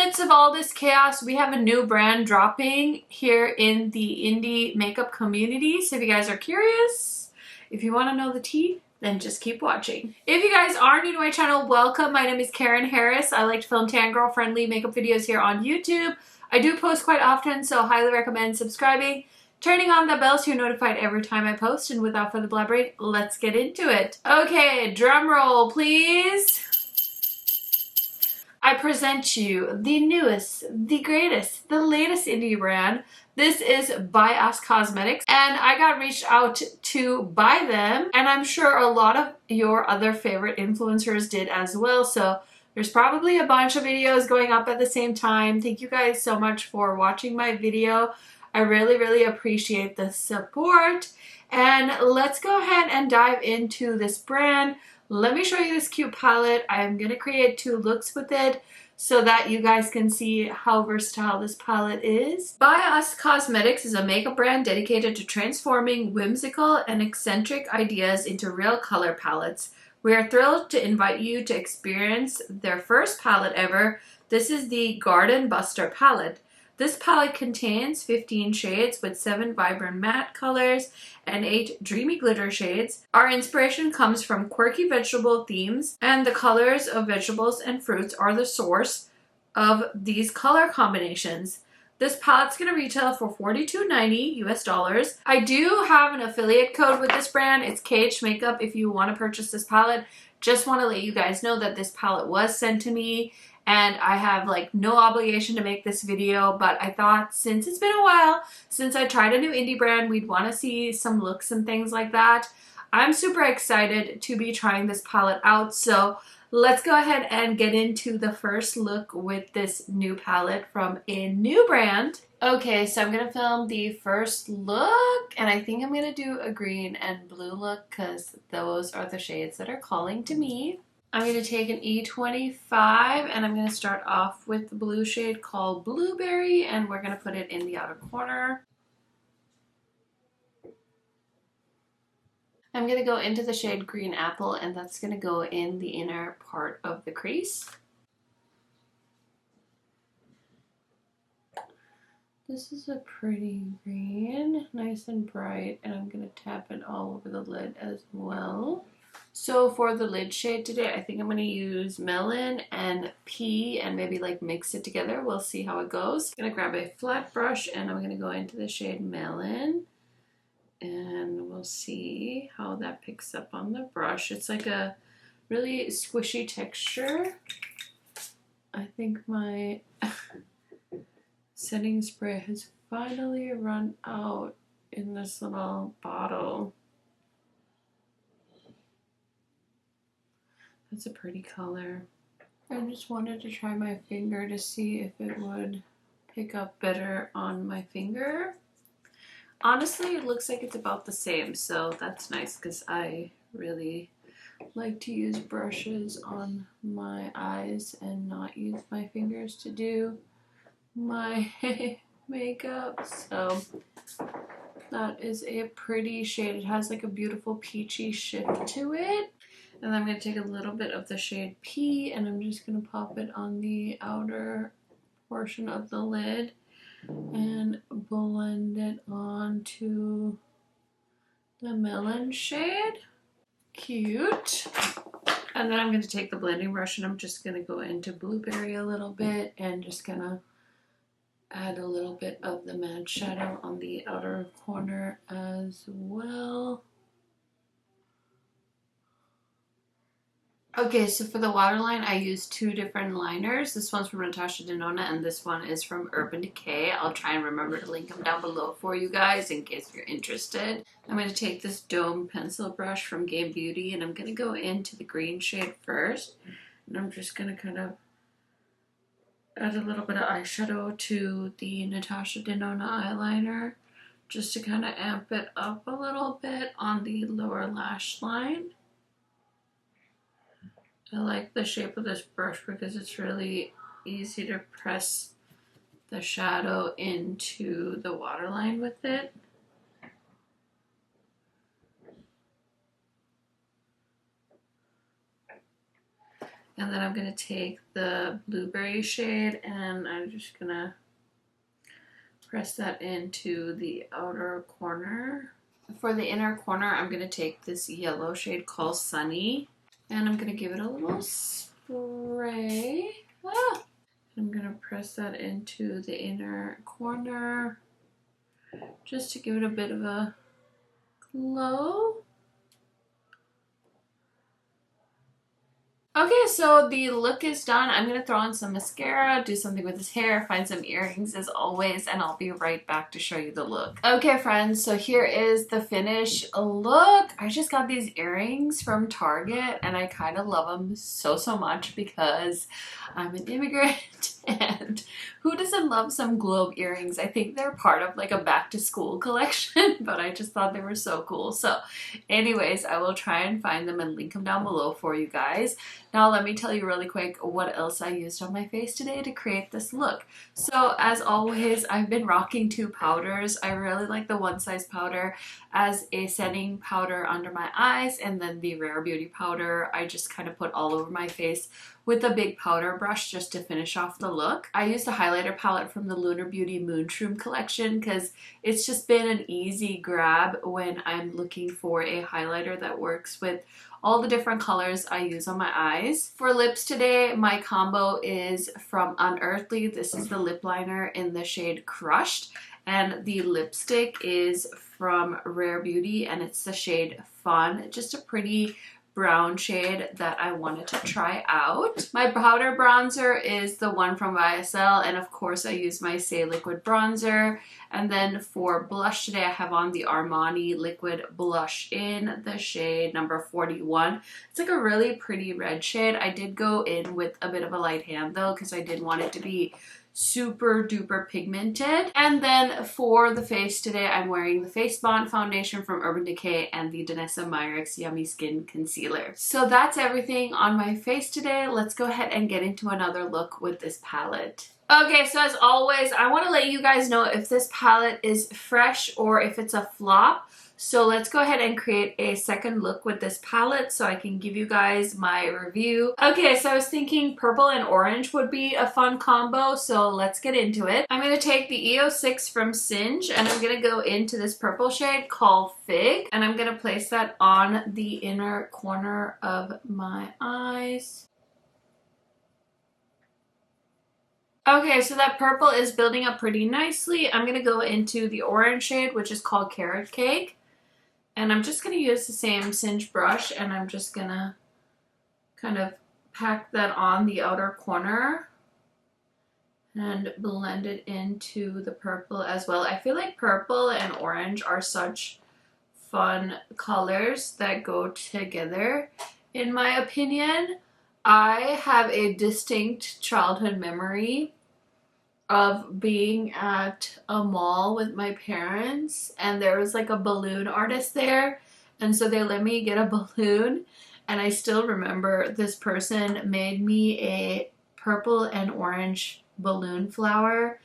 midst of all this chaos, we have a new brand dropping here in the indie makeup community. So if you guys are curious, if you want to know the tea, then just keep watching. If you guys are new to my channel, welcome. My name is KARENHARRIS. I like to film tan girl friendly makeup videos here on YouTube. I do post quite often, so highly recommend subscribing, turning on the bell so you're notified every time I post. And without further blabbering, let's get into it. Okay, drum roll, please. I present you the newest, the greatest, the latest indie brand. This is by Us Cosmetics, and I got reached out to buy them, and I'm sure a lot of your other favorite influencers did as well. So there's probably a bunch of videos going up at the same time. Thank you guys so much for watching my video. I really appreciate the support. And let's go ahead and dive into this brand. Let me show you this cute palette. I'm going to create 2 looks with it so that you guys can see how versatile this palette is. By Us Cosmetics is a makeup brand dedicated to transforming whimsical and eccentric ideas into real color palettes. We are thrilled to invite you to experience their first palette ever. This is the Garden Buster palette. This palette contains 15 shades with 7 vibrant matte colors and 8 dreamy glitter shades. Our inspiration comes from quirky vegetable themes, and the colors of vegetables and fruits are the source of these color combinations. This palette's going to retail for $42.90 US. I do have an affiliate code with this brand. It's KHMAKEUP if you want to purchase this palette. Just want to let you guys know that this palette was sent to me, and I have like no obligation to make this video, but I thought since it's been a while since I tried a new indie brand, we'd want to see some looks and things like that. I'm super excited to be trying this palette out, so let's go ahead and get into the first look with this new palette from a new brand. Okay, so I'm gonna film the first look, and I think I'm gonna do a green and blue look because those are the shades that are calling to me. I'm going to take an E25 and I'm going to start off with the blue shade called Blueberry, and we're going to put it in the outer corner. I'm going to go into the shade Green Apple, and that's going to go in the inner part of the crease. This is a pretty green, nice and bright, and I'm going to tap it all over the lid as well. So for the lid shade today, I think I'm going to use Melon and Pea and maybe like mix it together. We'll see how it goes. I'm going to grab a flat brush and I'm going to go into the shade Melon. And we'll see how that picks up on the brush. It's like a really squishy texture. I think my setting spray has finally run out in this little bottle. That's a pretty color. I just wanted to try my finger to see if it would pick up better on my finger. Honestly, it looks like it's about the same, so that's nice because I really like to use brushes on my eyes and not use my fingers to do my makeup. So that is a pretty shade. It has like a beautiful peachy shift to it. And then I'm going to take a little bit of the shade Pea and I'm just going to pop it on the outer portion of the lid and blend it onto the Melon shade. Cute. And then I'm going to take the blending brush and I'm just going to go into Blueberry a little bit and just going to add a little bit of the matte shadow on the outer corner as well. Okay, so for the waterline, I used 2 different liners. This one's from Natasha, Denona, and this one is from Urban Decay. I'll try and remember to link them down below for you guys in case you're interested. I'm going to take this Dome pencil brush from Beaute, and I'm going to go into the green shade first. And I'm just going to kind of add a little bit of eyeshadow to the Natasha Denona eyeliner just to kind of amp it up a little bit on the lower lash line. I like the shape of this brush because it's really easy to press the shadow into the waterline with it. And then I'm going to take the blueberry shade and I'm just going to press that into the outer corner. For the inner corner, I'm going to take this yellow shade called Sunny. And I'm going to give it a little spray. I'm going to press that into the inner corner just to give it a bit of a glow. Okay, so the look is done. I'm going to throw on some mascara, do something with his hair, find some earrings as always, and I'll be right back to show you the look. Okay, friends, so here is the finished look. I just got these earrings from Target, and I kind of love them so much because I'm an immigrant, and who doesn't love some globe earrings? I think they're part of like a back to school collection, but I just thought they were so cool. So anyways, I will try and find them and link them down below for you guys. Now let me tell you really quick what else I used on my face today to create this look. So as always, I've been rocking two powders. I really like the One Size powder as a setting powder under my eyes, and then the Rare Beauty powder I just kind of put all over my face with a big powder brush just to finish off the look. I used a highlighter palette from the Lunar Beauty Moonshroom collection because it's just been an easy grab when I'm looking for a highlighter that works with all the different colors I use on my eyes. For lips today, my combo is from Unearthly. This is the lip liner in the shade Crushed, and the lipstick is from Rare Beauty and it's the shade Fun. Just a pretty brown shade that I wanted to try out. My powder bronzer is the one from YSL, and of course I use my Say Liquid bronzer. And then for blush today, I have on the Armani Liquid Blush in the shade number 41. It's like a really pretty red shade. I did go in with a bit of a light hand though because I did want it to be super duper pigmented. And then for the face today, I'm wearing the Face Bond foundation from Urban Decay and the Danessa Myricks Yummy Skin Concealer. So that's everything on my face today. Let's go ahead and get into another look with this palette. Okay, so as always, I want to let you guys know if this palette is fresh or if it's a flop. So let's go ahead and create a second look with this palette so I can give you guys my review. Okay, so I was thinking purple and orange would be a fun combo, so let's get into it. I'm going to take the EO6 from Singe and I'm going to go into this purple shade called Fig, and I'm going to place that on the inner corner of my eyes. Okay, so that purple is building up pretty nicely. I'm going to go into the orange shade, which is called Carrot Cake. And I'm just going to use the same Singe brush, and I'm just going to kind of pack that on the outer corner and blend it into the purple as well. I feel like purple and orange are such fun colors that go together, in my opinion. I have a distinct childhood memory of being at a mall with my parents, and there was like a balloon artist there, and so they let me get a balloon, and I still remember this person made me a purple and orange balloon flower,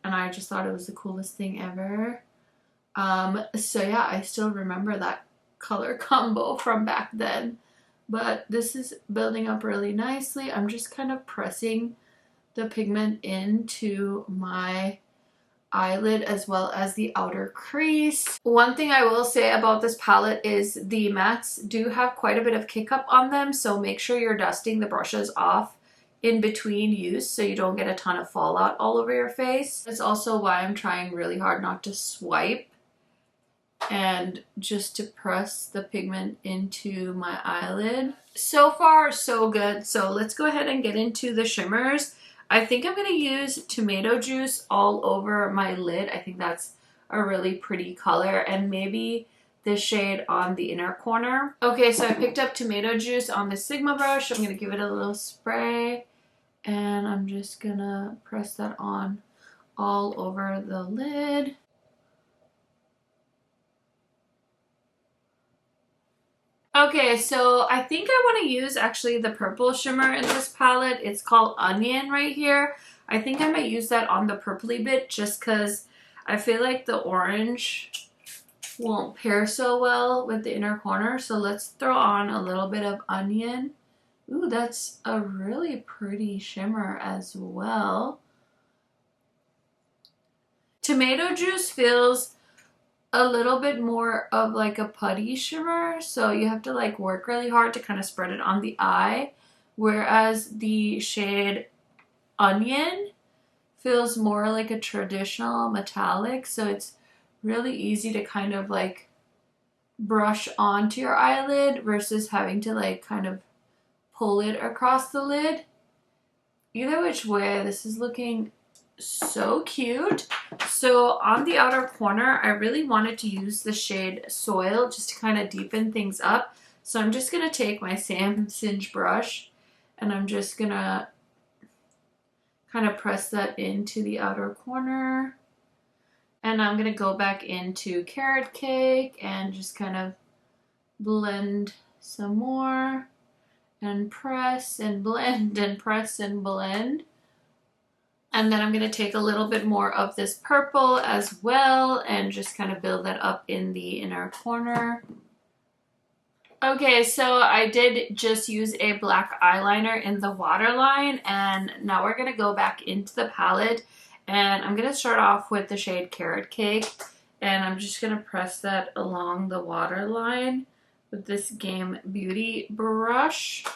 and I just thought it was the coolest thing ever. So yeah, I still remember that color combo from back then. But this is building up really nicely. I'm just kind of pressing the pigment into my eyelid as well as the outer crease. One thing I will say about this palette is the mattes do have quite a bit of kick up on them, so make sure you're dusting the brushes off in between use so you don't get a ton of fallout all over your face. That's also why I'm trying really hard not to swipe and just to press the pigment into my eyelid. So far so good. So let's go ahead and get into the shimmers. I think I'm going to use tomato juice all over my lid. I think that's a really pretty color, and maybe this shade on the inner corner. Okay, so I picked up tomato juice on the Sigma brush. I'm going to give it a little spray, and I'm just going to press that on all over the lid. Okay, so I think I want to use actually the purple shimmer in this palette. It's called Onion right here. I think I might use that on the purpley bit just because I feel like the orange won't pair so well with the inner corner. So let's throw on a little bit of Onion Ooh, that's a really pretty shimmer as well. Tomato Juice feels a little bit more of like a putty shimmer, so you have to like work really hard to kind of spread it on the eye, whereas the shade Onion feels more like a traditional metallic, so it's really easy to kind of like brush onto your eyelid versus having to like kind of pull it across the lid. Either which way, this is looking so cute. So on the outer corner, I really wanted to use the shade Soil just to kind of deepen things up. So I'm just going to take my Sam Singe brush and I'm just going to kind of press that into the outer corner. And I'm going to go back into Carrot Cake and just kind of blend some more and press and blend and press and blend. And then I'm going to take a little bit more of this purple as well and just kind of build that up in the inner corner. Okay, so I did just use a black eyeliner in the waterline, and now we're going to go back into the palette, and I'm going to start off with the shade Carrot Cake, and I'm just going to press that along the waterline with this Game Beauty brush.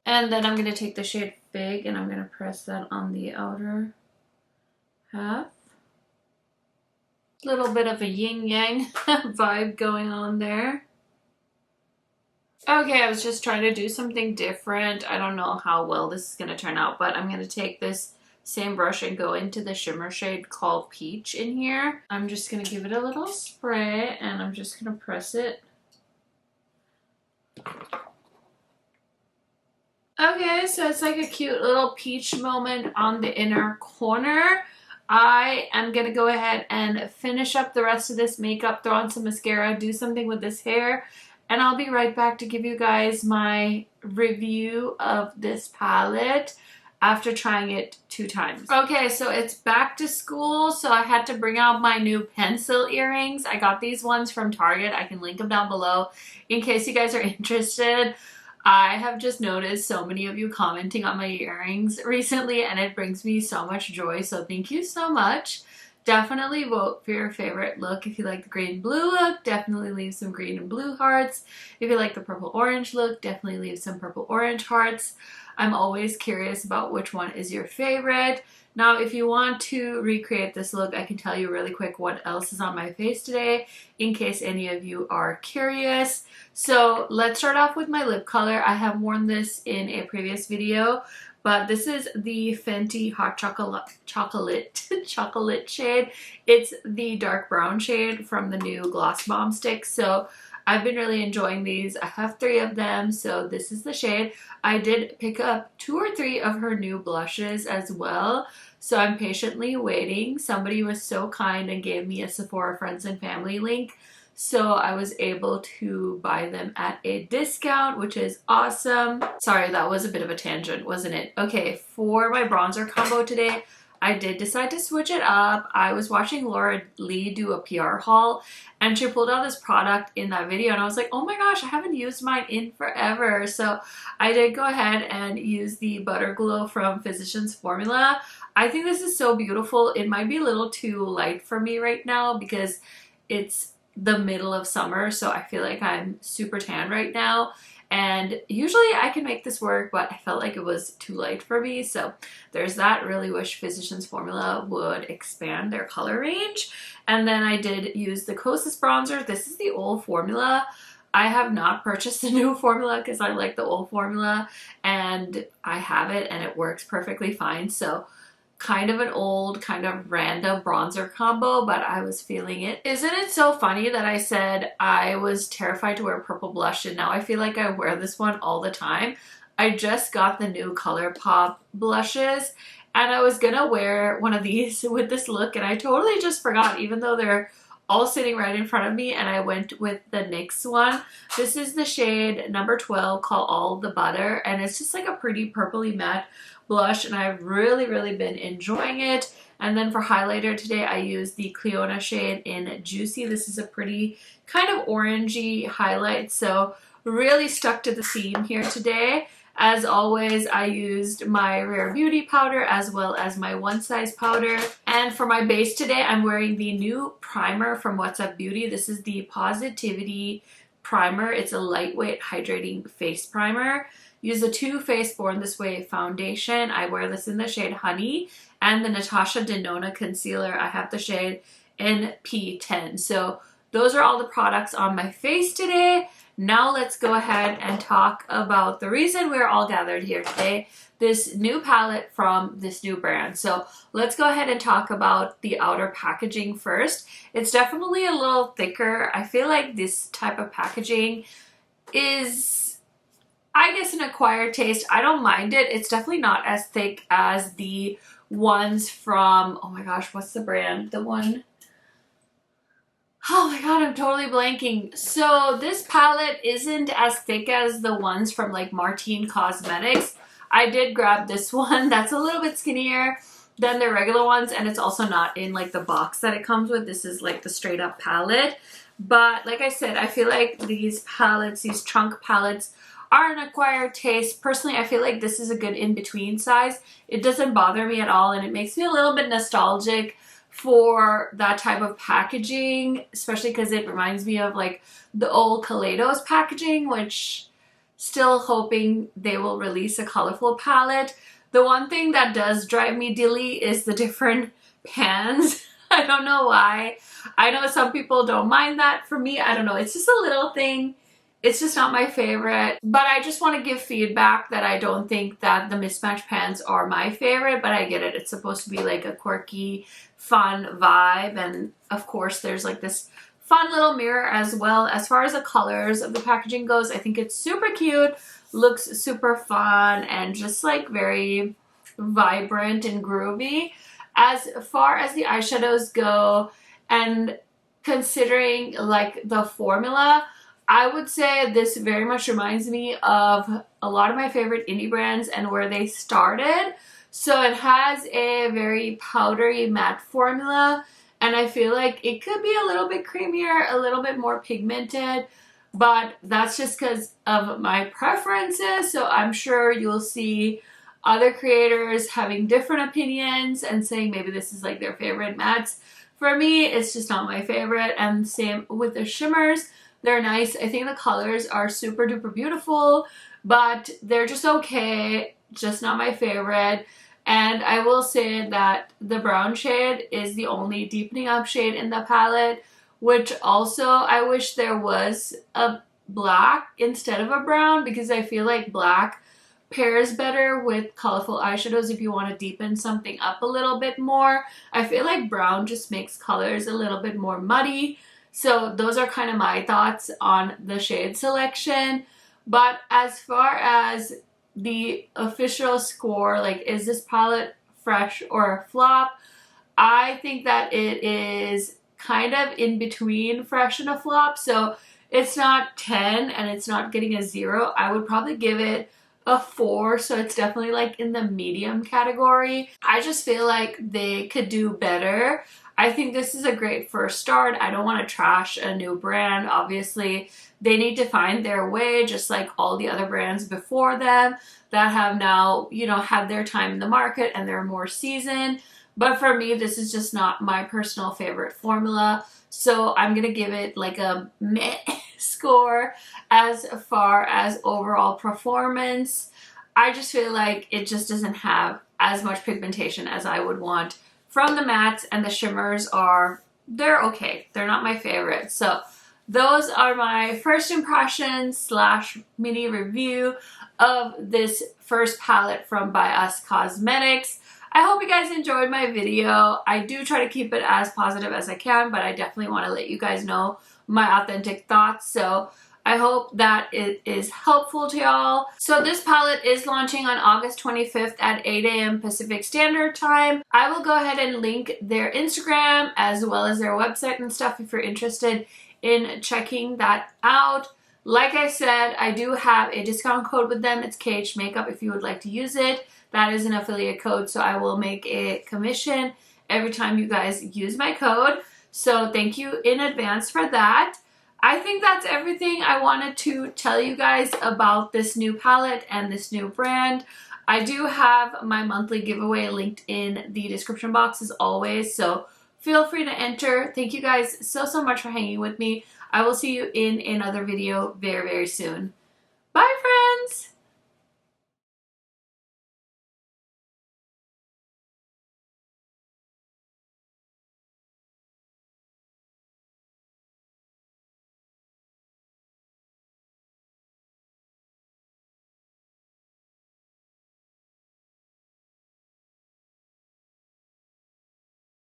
And then I'm going to take the shade Fig and I'm going to press that on the outer half. A little bit of a yin-yang vibe going on there. Okay, I was just trying to do something different. I don't know how well this is going to turn out, but I'm going to take this same brush and go into the shimmer shade called Peach in here. I'm just going to give it a little spray and I'm just going to press it. Okay, so it's like a cute little peach moment on the inner corner. I am going to go ahead and finish up the rest of this makeup, throw on some mascara, do something with this hair, and I'll be right back to give you guys my review of this palette after trying it 2 times. Okay, so it's back to school, so I had to bring out my new pencil earrings. I got these ones from Target. I can link them down below in case you guys are interested. I have just noticed so many of you commenting on my earrings recently, and it brings me so much joy, so thank you so much. Definitely vote for your favorite look. If you like the green and blue look, definitely leave some green and blue hearts. If you like the purple orange look, definitely leave some purple orange hearts. I'm always curious about which one is your favorite. Now, if you want to recreate this look, I can tell you really quick what else is on my face today, in case any of you are curious. So let's start off with my lip color. I have worn this in a previous video, but this is the Fenty Hot Chocolate shade. It's the dark brown shade from the new Gloss Bomb Stick. So I've been really enjoying these. I have 3 of them, so this is the shade. I did pick up 2 or 3 of her new blushes as well, so I'm patiently waiting. Somebody was so kind and gave me a Sephora Friends and Family link, so I was able to buy them at a discount, which is awesome. Sorry, that was a bit of a tangent, wasn't it? Okay, for my bronzer combo today, I did decide to switch it up. I was watching Laura Lee do a PR haul, and she pulled out this product in that video, and I was like, oh my gosh, I haven't used mine in forever. So I did go ahead and use the Butter Glow from Physicians Formula. I think this is so beautiful. It might be a little too light for me right now because it's the middle of summer, so I feel like I'm super tan right now. And usually I can make this work, but I felt like it was too light for me. So there's that. Really wish Physicians Formula would expand their color range. And then I did use the Kosas bronzer. This is the old formula. I have not purchased a new formula because I like the old formula, and I have it and it works perfectly fine. So kind of an old, kind of random bronzer combo, but I was feeling it. Isn't it so funny that I said I was terrified to wear purple blush, and now I feel like I wear this one all the time? I just got the new ColourPop blushes, and I was gonna wear one of these with this look, and I totally just forgot, even though they're all sitting right in front of me, and I went with the NYX one. This is the shade number 12 called All the Butter, and it's just like a pretty purpley matte blush, and I've really been enjoying it. And then for highlighter today, I used the Clionadh shade in Juicy. This is a pretty kind of orangey highlight, so really stuck to the theme here today. As always, I used my Rare Beauty powder as well as my One Size powder. And for my base today, I'm wearing the new primer from What's Up Beauty. This is the Positivity Primer. It's a lightweight hydrating face primer. Use the Too Faced Born This Way foundation. I wear this in the shade Honey, and the Natasha Denona concealer. I have the shade in P10. So those are all the products on my face today. Now let's go ahead and talk about the reason we're all gathered here today, this new palette from this new brand. So let's go ahead and talk about the outer packaging first. It's definitely a little thicker. I feel like this type of packaging is, I guess, an acquired taste. I don't mind it. It's definitely not as thick as the ones from, oh my gosh, what's the brand? The one, oh my god, I'm totally blanking. So this palette isn't as thick as the ones from like Martine Cosmetics. I did grab this one that's a little bit skinnier than the regular ones, and it's also not in like the box that it comes with. This is like the straight up palette. But like I said, I feel like these palettes, these trunk palettes, are an acquired taste. Personally, I feel like this is a good in-between size. It doesn't bother me at all, and it makes me a little bit nostalgic for that type of packaging, especially because it reminds me of like the old Kaleidos packaging, which still hoping they will release a colorful palette. The one thing that does drive me dilly is the different pans. I don't know why. I know some people don't mind that. For me, I don't know. It's just a little thing. It's just not my favorite, but I just want to give feedback that I don't think that the mismatched pans are my favorite, but I get it. It's supposed to be like a quirky, fun vibe, and of course there's like this fun little mirror as well. As far as the colors of the packaging goes, I think it's super cute, looks super fun, and just like very vibrant and groovy. As far as the eyeshadows go, and considering like the formula, I would say this very much reminds me of a lot of my favorite indie brands and where they started. So it has a very powdery matte formula, and I feel like it could be a little bit creamier, a little bit more pigmented, but that's just because of my preferences. So I'm sure you'll see other creators having different opinions and saying maybe this is like their favorite mattes. For me, it's just not my favorite, and same with the shimmers. They're nice. I think the colors are super duper beautiful, but they're just okay, just not my favorite. And I will say that the brown shade is the only deepening up shade in the palette, which also I wish there was a black instead of a brown, because I feel like black pairs better with colorful eyeshadows if you want to deepen something up a little bit more. I feel like brown just makes colors a little bit more muddy. So those are kind of my thoughts on the shade selection. But as far as the official score, like is this palette fresh or a flop, I think that it is kind of in between fresh and a flop. So it's not 10 and it's not getting a 0. I would probably give it a 4, so it's definitely like in the medium category. I just feel like they could do better. I think this is a great first start. I don't want to trash a new brand. Obviously, they need to find their way, just like all the other brands before them that have now, you know, had their time in the market and they're more seasoned. But for me, this is just not my personal favorite formula. So I'm going to give it like a meh score. As far as overall performance, I just feel like it just doesn't have as much pigmentation as I would want from the mattes, and the shimmers they're okay. They're not my favorite. So those are my first impressions slash mini review of this first palette from By Us Cosmetics. I hope you guys enjoyed my video. I do try to keep it as positive as I can, but I definitely want to let you guys know my authentic thoughts. So I hope that it is helpful to y'all. So this palette is launching on August 25th at 8 a.m. Pacific Standard Time. I will go ahead and link their Instagram as well as their website and stuff if you're interested in checking that out. Like I said, I do have a discount code with them. It's KHMAKEUP if you would like to use it. That is an affiliate code, so I will make a commission every time you guys use my code. So thank you in advance for that. I think that's everything I wanted to tell you guys about this new palette and this new brand. I do have my monthly giveaway linked in the description box as always, so feel free to enter. Thank you guys so much for hanging with me. I will see you in another video very soon. Bye, friends!